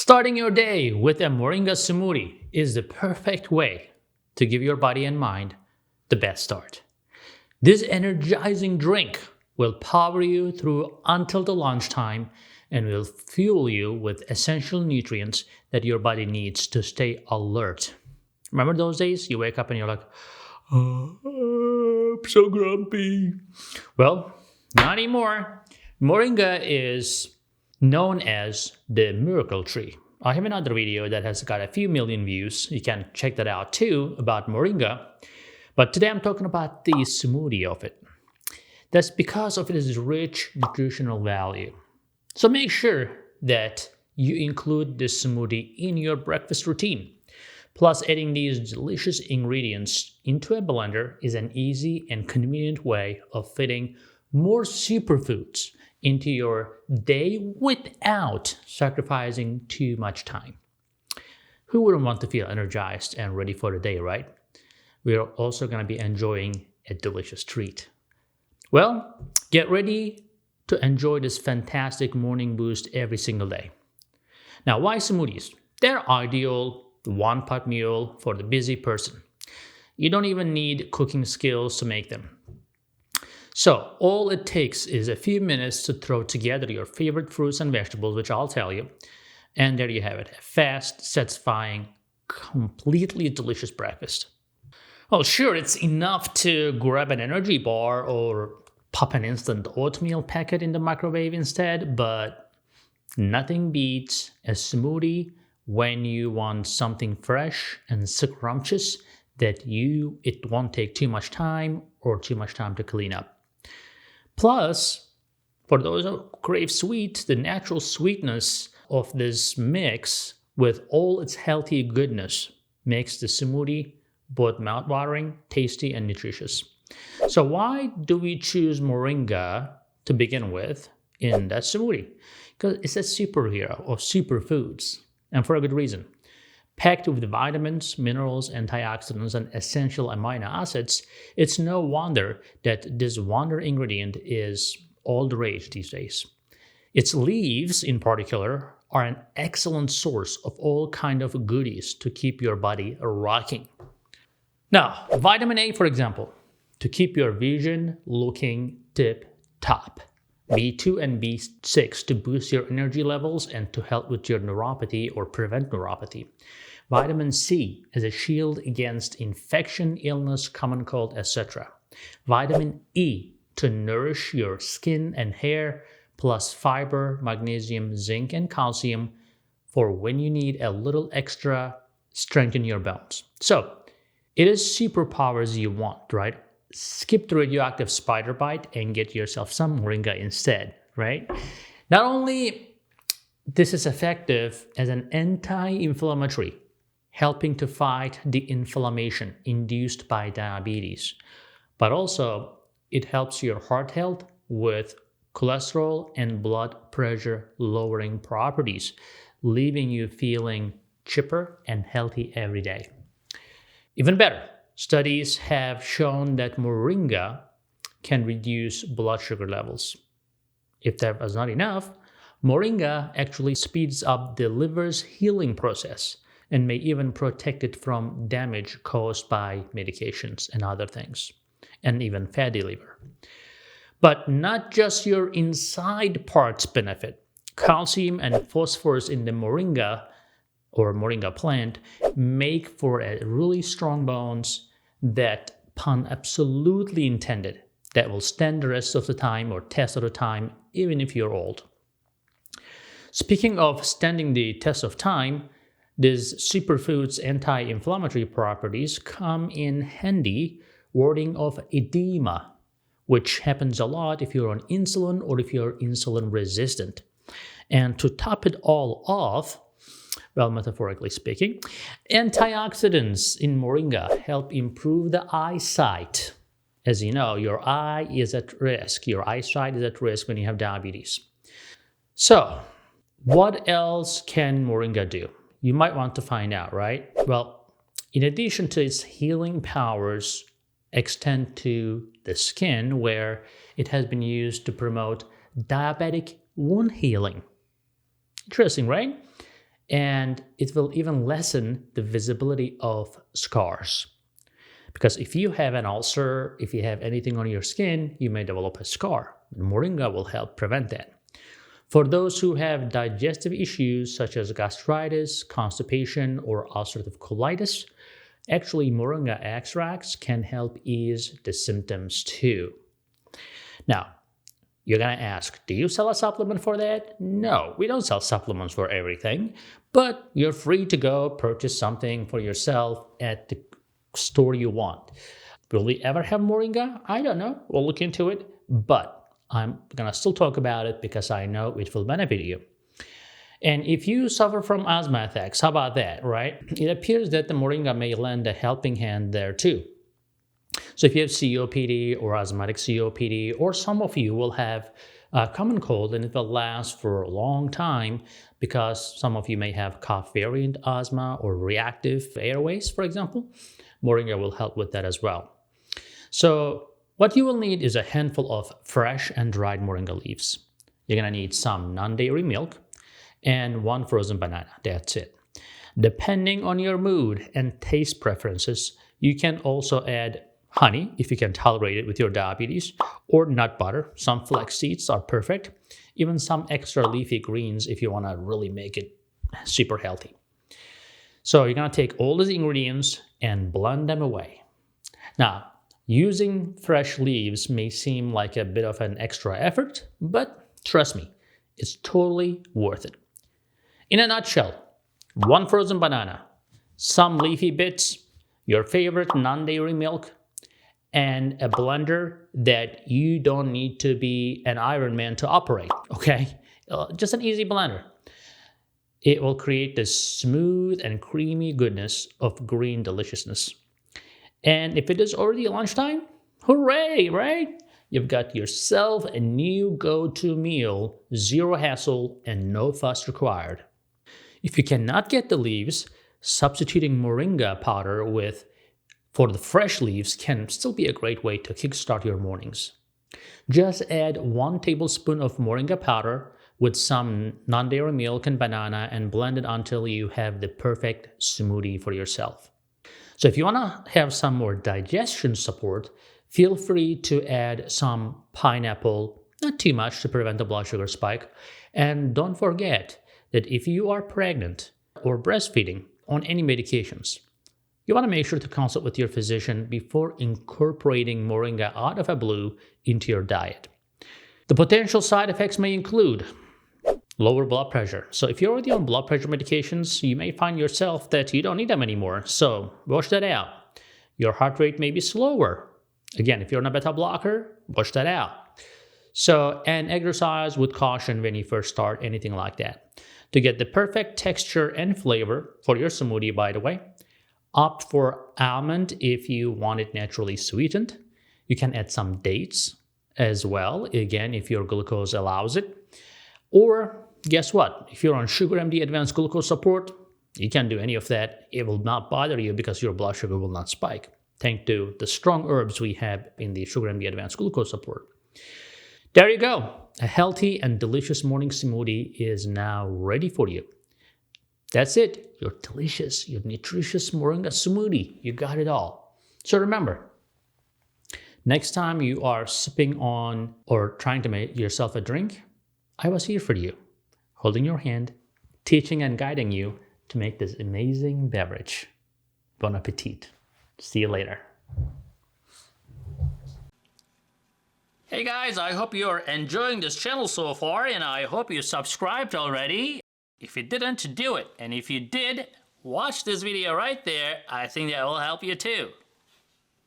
Starting your day with a Moringa Smoothie is the perfect way to give your body and mind the best start. This energizing drink will power you through until the lunchtime and will fuel you with essential nutrients that your body needs to stay alert. Remember those days you wake up and you're like, I'm so grumpy. Well, not anymore. Moringa is known as the miracle tree. I have another video that has got a few million views. You can check that out too about Moringa. But today I'm talking about the smoothie of it. That's because of its rich nutritional value. So make sure that you include this smoothie in your breakfast routine. Plus, adding these delicious ingredients into a blender is an easy and convenient way of fitting more superfoods into your day without sacrificing too much time. Who wouldn't want to feel energized and ready for the day, right? We are also going to be enjoying a delicious treat. Well, get ready to enjoy this fantastic morning boost every single day. Now, why smoothies? They're ideal one-pot meal for the busy person. You don't even need cooking skills to make them. So all it takes is a few minutes to throw together your favorite fruits and vegetables, which I'll tell you. And there you have it, a fast, satisfying, completely delicious breakfast. Well, sure, it's enough to grab an energy bar or pop an instant oatmeal packet in the microwave instead, but nothing beats a smoothie when you want something fresh and scrumptious that it won't take too much time or too much time to clean up. Plus, for those who crave sweet, the natural sweetness of this mix with all its healthy goodness makes the smoothie both mouth-watering, tasty, and nutritious. So why do we choose Moringa to begin with in that smoothie? Because it's a superhero of superfoods, and for a good reason. Packed with vitamins, minerals, antioxidants, and essential amino acids, it's no wonder that this wonder ingredient is all the rage these days. Its leaves, in particular, are an excellent source of all kind of goodies to keep your body rocking. Now, vitamin A, for example, to keep your vision looking tip-top. B2 and B6 to boost your energy levels and to help with your neuropathy or prevent neuropathy. Vitamin C as a shield against infection, illness, common cold, etc. Vitamin E to nourish your skin and hair, plus fiber, magnesium, zinc, and calcium for when you need a little extra strength in your bones. So, it is superpowers you want, right? Skip the radioactive spider bite and get yourself some Moringa instead, right? Not only this is effective as an anti-inflammatory, helping to fight the inflammation induced by diabetes, but also it helps your heart health with cholesterol and blood pressure lowering properties, leaving you feeling chipper and healthy every day. Even better, studies have shown that Moringa can reduce blood sugar levels. If that was not enough, Moringa actually speeds up the liver's healing process and may even protect it from damage caused by medications and other things, and even fatty liver. But not just your inside parts benefit. Calcium and phosphorus in the Moringa or Moringa plant make for a really strong bones that, pun absolutely intended, that will stand the rest of the time or test of the time, even if you're old. Speaking of standing the test of time, these superfoods' anti-inflammatory properties come in handy warding off edema, which happens a lot if you're on insulin or if you're insulin resistant. And to top it all off, well, metaphorically speaking, antioxidants in Moringa help improve the eyesight. As you know, your eye is at risk. Your eyesight is at risk when you have diabetes. So, what else can Moringa do? You might want to find out, right? Well, in addition to its healing powers extend to the skin, where it has been used to promote diabetic wound healing. Interesting, right? and it will even lessen the visibility of scars. Because if you have an ulcer, if you have anything on your skin, you may develop a scar. Moringa will help prevent that. For those who have digestive issues such as gastritis, constipation, or ulcerative colitis, actually moringa extracts can help ease the symptoms too. Now, you're going to ask, do you sell a supplement for that? No, we don't sell supplements for everything, but you're free to go purchase something for yourself at the store you want. Will we ever have moringa? I don't know. We'll look into it, but I'm going to still talk about it because I know it will benefit you. And if you suffer from asthma attacks, how about that, right? It appears that the moringa may lend a helping hand there too. So if you have COPD or asthmatic COPD, or some of you will have a common cold and it will last for a long time because some of you may have cough variant asthma or reactive airways, for example, moringa will help with that as well. So what you will need is a handful of fresh and dried moringa leaves. You're going to need some non-dairy milk and 1 frozen banana. That's it. Depending on your mood and taste preferences, you can also add honey if you can tolerate it with your diabetes, or nut butter. Some flax seeds are perfect. Even some extra leafy greens if you want to really make it super healthy. So you're going to take all these ingredients and blend them away. Now, using fresh leaves may seem like a bit of an extra effort, but trust me, it's totally worth it. In a nutshell, 1 frozen banana, some leafy bits, your favorite non-dairy milk, and a blender that you don't need to be an Iron Man to operate, okay? Just an easy blender. It will create this smooth and creamy goodness of green deliciousness. And if it is already lunchtime, hooray, right? You've got yourself a new go-to meal, zero hassle and no fuss required. If you cannot get the leaves, substituting moringa powder for the fresh leaves can still be a great way to kickstart your mornings. Just add 1 tablespoon of moringa powder with some non-dairy milk and banana and blend it until you have the perfect smoothie for yourself. So if you want to have some more digestion support, feel free to add some pineapple, not too much to prevent the blood sugar spike. And don't forget that if you are pregnant or breastfeeding on any medications, you want to make sure to consult with your physician before incorporating moringa out of a blue into your diet. The potential side effects may include lower blood pressure. So if you're already on blood pressure medications, you may find yourself that you don't need them anymore. So watch that out. Your heart rate may be slower. Again, if you're on a beta blocker, watch that out. So, and exercise with caution when you first start anything like that. To get the perfect texture and flavor for your smoothie, by the way, opt for almond if you want it naturally sweetened. You can add some dates as well, again, if your glucose allows it. Or guess what? If you're on sugarmds advanced glucose support, you can do any of that. It will not bother you because your blood sugar will not spike, thanks to the strong herbs we have in the sugarmds advanced glucose support. There you go. A healthy and delicious morning smoothie is now ready for you. That's it. Your delicious, your nutritious moringa smoothie. You got it all. So remember, next time you are sipping on or trying to make yourself a drink, I was here for you, holding your hand, teaching and guiding you to make this amazing beverage. Bon appetit. See you later. Hey guys, I hope you're enjoying this channel so far, and I hope you subscribed already. If you didn't, do it. And if you did, watch this video right there. I think that will help you too.